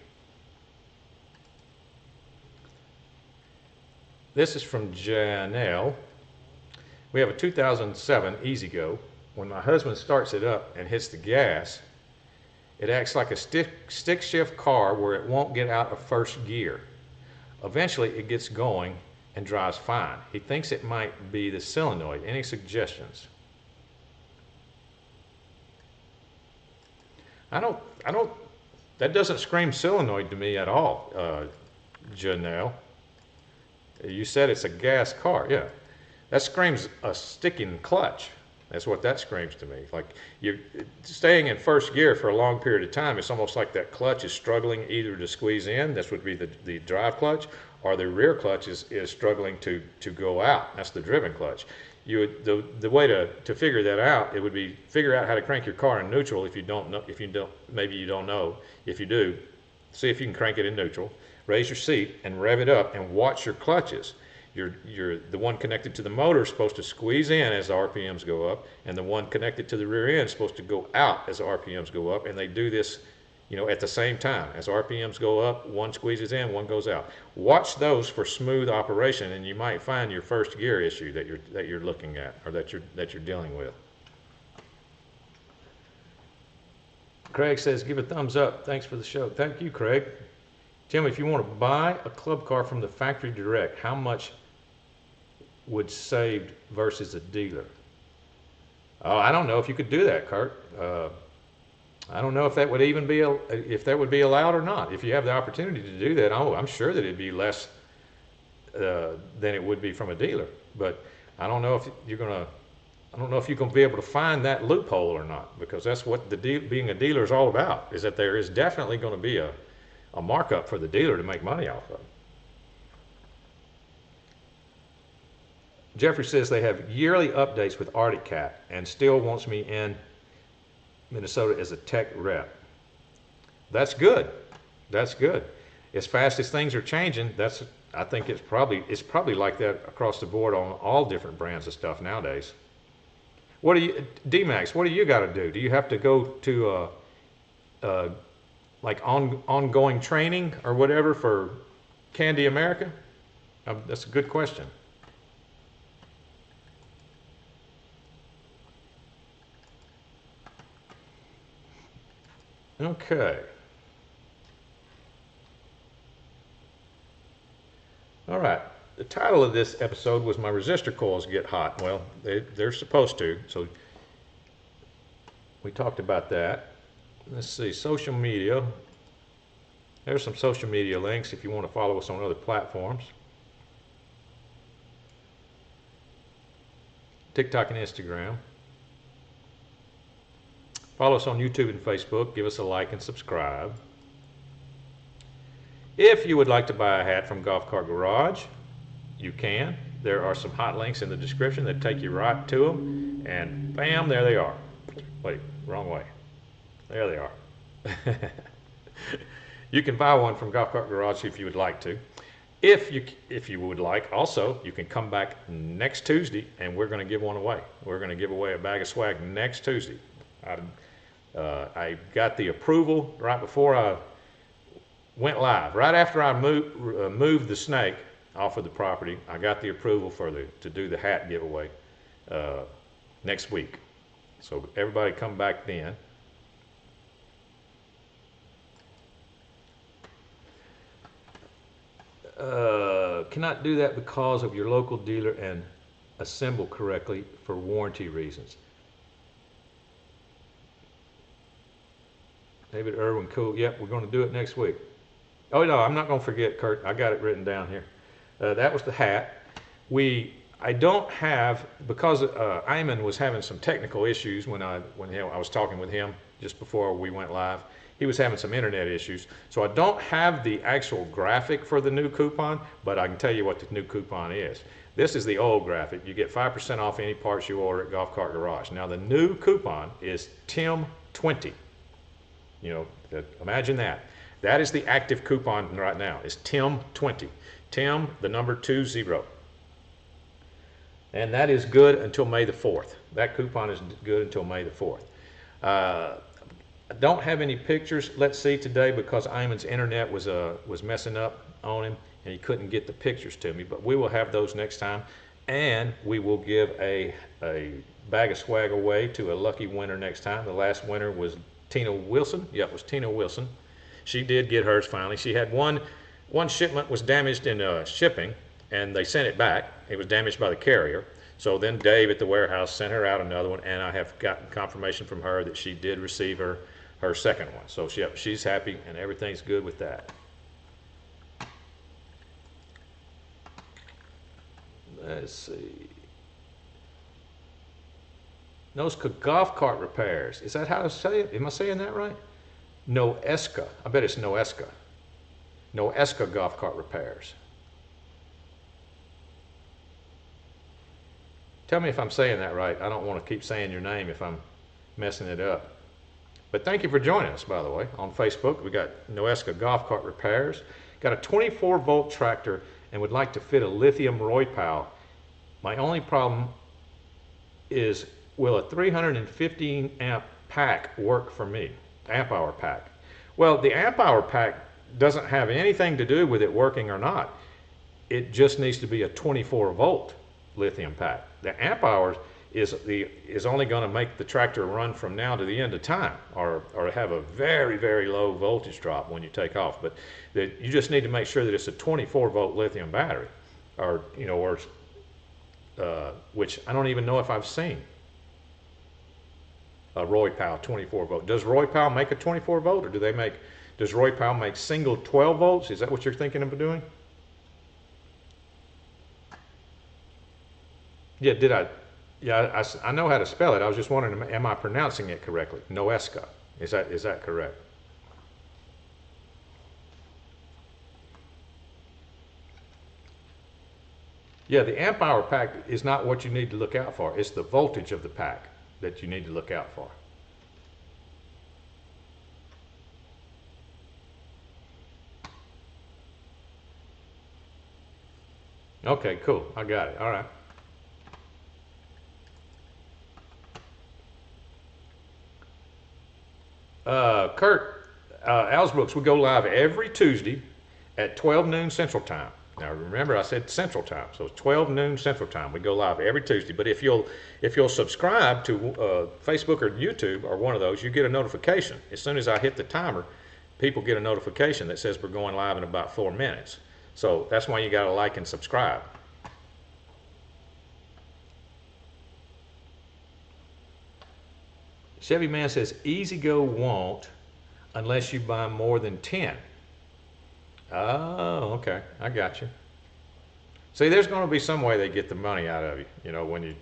This is from Janelle. We have a 2007 E-Z-GO. When my husband starts it up and hits the gas, it acts like a stick shift car where it won't get out of first gear. Eventually it gets going and drives fine. He thinks it might be the solenoid. Any suggestions? That doesn't scream solenoid to me at all, Janelle. You said it's a gas car. Yeah, that screams a sticking clutch. That's what that screams to me. Like you're staying in first gear for a long period of time. It's almost like that clutch is struggling either to squeeze in, this would be the drive clutch, or the rear clutch is struggling to go out. That's the driven clutch. The way to figure that out, it would be figure out how to crank your car in neutral. If you don't know, maybe you don't know. If you do, see if you can crank it in neutral. Raise your seat and rev it up and watch your clutches. The one connected to the motor is supposed to squeeze in as the RPMs go up, and the one connected to the rear end is supposed to go out as the RPMs go up, and they do this, at the same time. As RPMs go up, one squeezes in, one goes out. Watch those for smooth operation, and you might find your first gear issue that you're looking at, or that you're dealing with. Craig says, give a thumbs up. Thanks for the show. Thank you, Craig. Tim, if you want to buy a club car from the factory direct, how much would saved versus a dealer? Oh, I don't know if you could do that, Kurt. I don't know if that would even be allowed or not. If you have the opportunity to do that, I'm sure that it'd be less than it would be from a dealer. But I don't know if you're gonna be able to find that loophole or not, because that's what being a dealer is all about. Is that there is definitely going to be a markup for the dealer to make money off of. Jeffrey says they have yearly updates with Arctic Cat and still wants me in Minnesota as a tech rep. That's good. That's good. As fast as things are changing, I think it's probably like that across the board on all different brands of stuff nowadays. D-Max, what do you got to do? Do you have to go to like ongoing training or whatever for Candy America? That's a good question. Okay. All right. The title of this episode was My Resistor Coils Get Hot. Well, they're supposed to, so we talked about that. Let's see, social media. There's some social media links if you want to follow us on other platforms. TikTok and Instagram. Follow us on YouTube and Facebook. Give us a like and subscribe. If you would like to buy a hat from Golf Cart Garage, you can. There are some hot links in the description that take you right to them, and bam, there they are. Wait, wrong way. There they are. You can buy one from Golf Cart Garage if you would like to. If you would like, also, you can come back next Tuesday, and we're going to give one away. We're going to give away a bag of swag next Tuesday. I got the approval right before I went live. Right after I moved the snake off of the property, I got the approval to do the hat giveaway next week. So everybody come back then. Cannot do that because of your local dealer and assemble correctly for warranty reasons. David Irwin, cool. Yep, we're going to do it next week. Oh no, I'm not going to forget, Kurt. I got it written down here. That was the hat. I don't have, because Ayman was having some technical issues when I was talking with him just before we went live. He was having some internet issues, so I don't have the actual graphic for the new coupon, but I can tell you what the new coupon is. This is the old graphic. You get 5% off any parts you order at Golf Cart Garage. Now the new coupon is TIM20. You know, imagine that. That is the active coupon right now. It's TIM20. TIM, the number 20. And that is good until May the 4th. That coupon is good until May the 4th. I don't have any pictures, let's see, today, because Ayman's internet was messing up on him and he couldn't get the pictures to me, but we will have those next time, and we will give a bag of swag away to a lucky winner next time. The last winner was Tina Wilson. Yep, it was Tina Wilson. She did get hers finally. She had one shipment was damaged in shipping, and they sent it back. It was damaged by the carrier. So then Dave at the warehouse sent her out another one, and I have gotten confirmation from her that she did receive her second one. So she's happy, and everything's good with that. Let's see. Noeska Golf Cart Repairs. Is that how to say it? Am I saying that right? Noeska. I bet it's Noeska. Noeska Golf Cart Repairs. Tell me if I'm saying that right. I don't want to keep saying your name if I'm messing it up. But thank you for joining us, by the way, on Facebook. We got Noeska Golf Cart Repairs. Got a 24-volt tractor and would like to fit a lithium Roy-Pow. My only problem is, will a 315 amp pack work for me? Amp hour pack. Well, the amp hour pack doesn't have anything to do with it working or not. It just needs to be a 24-volt lithium pack. The amp hours is only going to make the tractor run from now to the end of time, or have a very, very low voltage drop when you take off. But you just need to make sure that it's a 24-volt lithium battery, or which I don't even know if I've seen a Roy-Pow 24-volt. Does Roy-Pow make a 24-volt, or does Roy-Pow make single 12 volts? Is that what you're thinking of doing? Yeah, did I? Yeah, I know how to spell it. I was just wondering, am I pronouncing it correctly? Noeska. Is that correct? Yeah, the amp hour pack is not what you need to look out for. It's the voltage of the pack that you need to look out for. Okay, cool. I got it. All right. Kurt, Alsbrooks, we go live every Tuesday at 12 noon Central Time. Now remember, I said Central Time, so it's 12 noon Central Time. We go live every Tuesday. But if you'll subscribe to Facebook or YouTube or one of those, you get a notification. As soon as I hit the timer, people get a notification that says we're going live in about 4 minutes. So that's why you got to like and subscribe. Chevy Man says, Easy Go won't unless you buy more than 10. Oh, okay. I got you. See, there's going to be some way they get the money out of you, when you,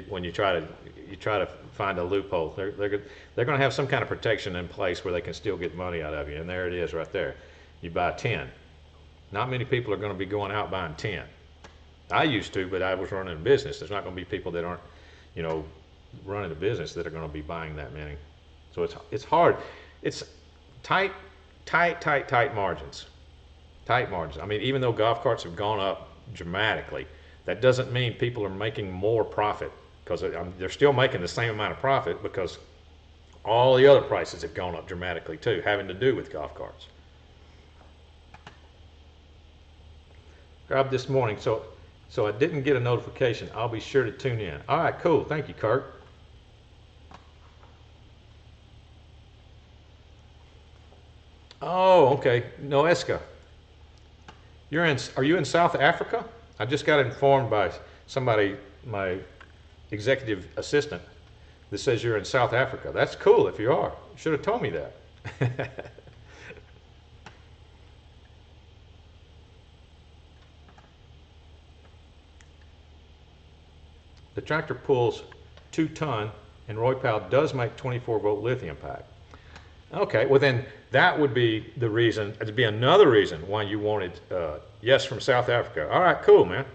when you try to find a loophole. They're going to have some kind of protection in place where they can still get money out of you. And there it is right there. You buy 10. Not many people are going to be going out buying 10. I used to, but I was running a business. There's not going to be people that aren't, you know, running a business that are going to be buying that many. So it's hard. It's tight margins. Tight margins. I mean, even though golf carts have gone up dramatically, that doesn't mean people are making more profit, because they're still making the same amount of profit because all the other prices have gone up dramatically too, having to do with golf carts. Grabbed this morning, so I didn't get a notification. I'll be sure to tune in. All right, cool. Thank you, Kirk. Oh, okay. Noeska. Are you in South Africa? I just got informed by somebody, my executive assistant, that says you're in South Africa. That's cool if you are. You should have told me that. The tractor pulls 2 ton, and Roy Powell does make 24-volt lithium pack. Okay, well then that would be the reason, it'd be another reason why you wanted, yes, from South Africa. All right, cool, man.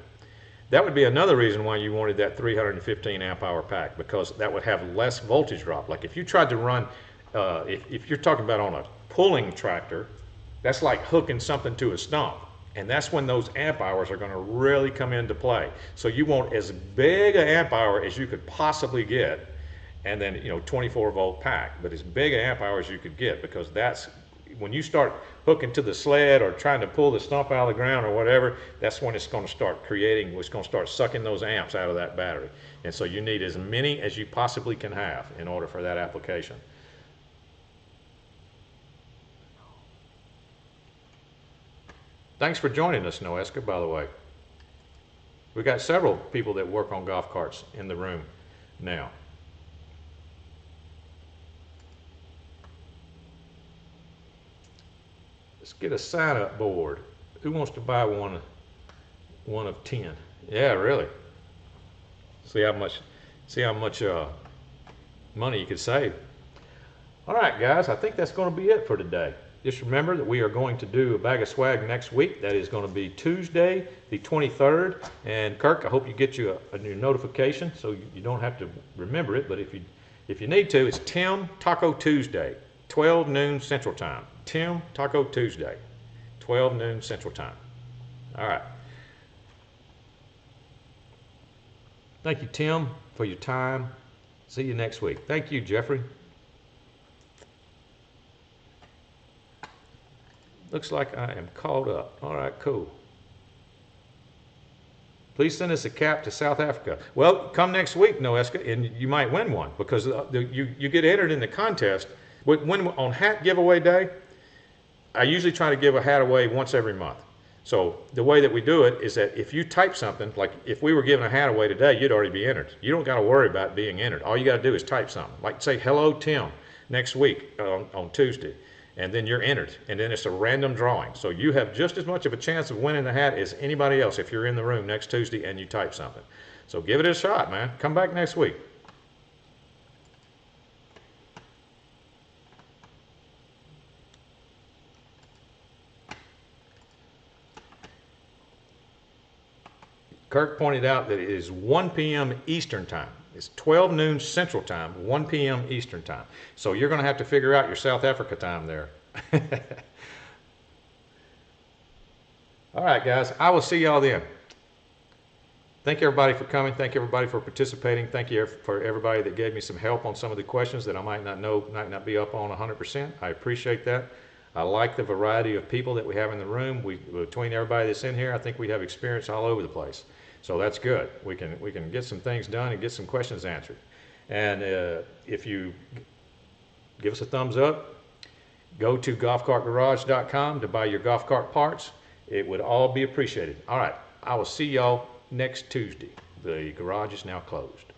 That would be another reason why you wanted that 315 amp hour pack, because that would have less voltage drop. Like if you tried to run, if you're talking about on a pulling tractor, that's like hooking something to a stump. And that's when those amp hours are going to really come into play. So you want as big an amp hour as you could possibly get, and then, you know, 24-volt pack, but as big an amp hour as you could get, because that's when you start hooking to the sled or trying to pull the stump out of the ground or whatever, that's when it's going to start creating, it's going to start sucking those amps out of that battery. And so you need as many as you possibly can have in order for that application. Thanks for joining us, Noeska, by the way. We've got several people that work on golf carts in the room now. Let's get a sign-up board. Who wants to buy one of 10? Yeah, really. See how much money you could save. All right, guys, I think that's going to be it for today. Just remember that we are going to do a bag of swag next week. That is going to be Tuesday, the 23rd. And Kirk, I hope you get you a new notification so you don't have to remember it. But if you need to, it's Tim Taco Tuesday, 12 noon Central Time. Tim Taco Tuesday, 12 noon Central Time. All right. Thank you, Tim, for your time. See you next week. Thank you, Jeffrey. Looks like I am caught up. All right, cool. Please send us a cap to South Africa. Well, come next week, Noeska, and you might win one, because you get entered in the contest. When on hat giveaway day, I usually try to give a hat away once every month. So the way that we do it is that if you type something, like if we were giving a hat away today, you'd already be entered. You don't got to worry about being entered. All you got to do is type something, like say, hello, Tim, next week on Tuesday. And then you're entered, and then it's a random drawing. So you have just as much of a chance of winning the hat as anybody else if you're in the room next Tuesday and you type something. So give it a shot, man. Come back next week. Kirk pointed out that it is 1 p.m. Eastern Time. It's 12 noon Central Time, 1 p.m. Eastern Time. So you're going to have to figure out your South Africa time there. All right, guys. I will see y'all then. Thank everybody for coming. Thank everybody for participating. Thank you for everybody that gave me some help on some of the questions that I might not be up on 100%. I appreciate that. I like the variety of people that we have in the room. Between everybody that's in here, I think we have experience all over the place. So that's good. We can get some things done and get some questions answered. And if you give us a thumbs up, go to golfcartgarage.com to buy your golf cart parts. It would all be appreciated. All right, I will see y'all next Tuesday. The garage is now closed.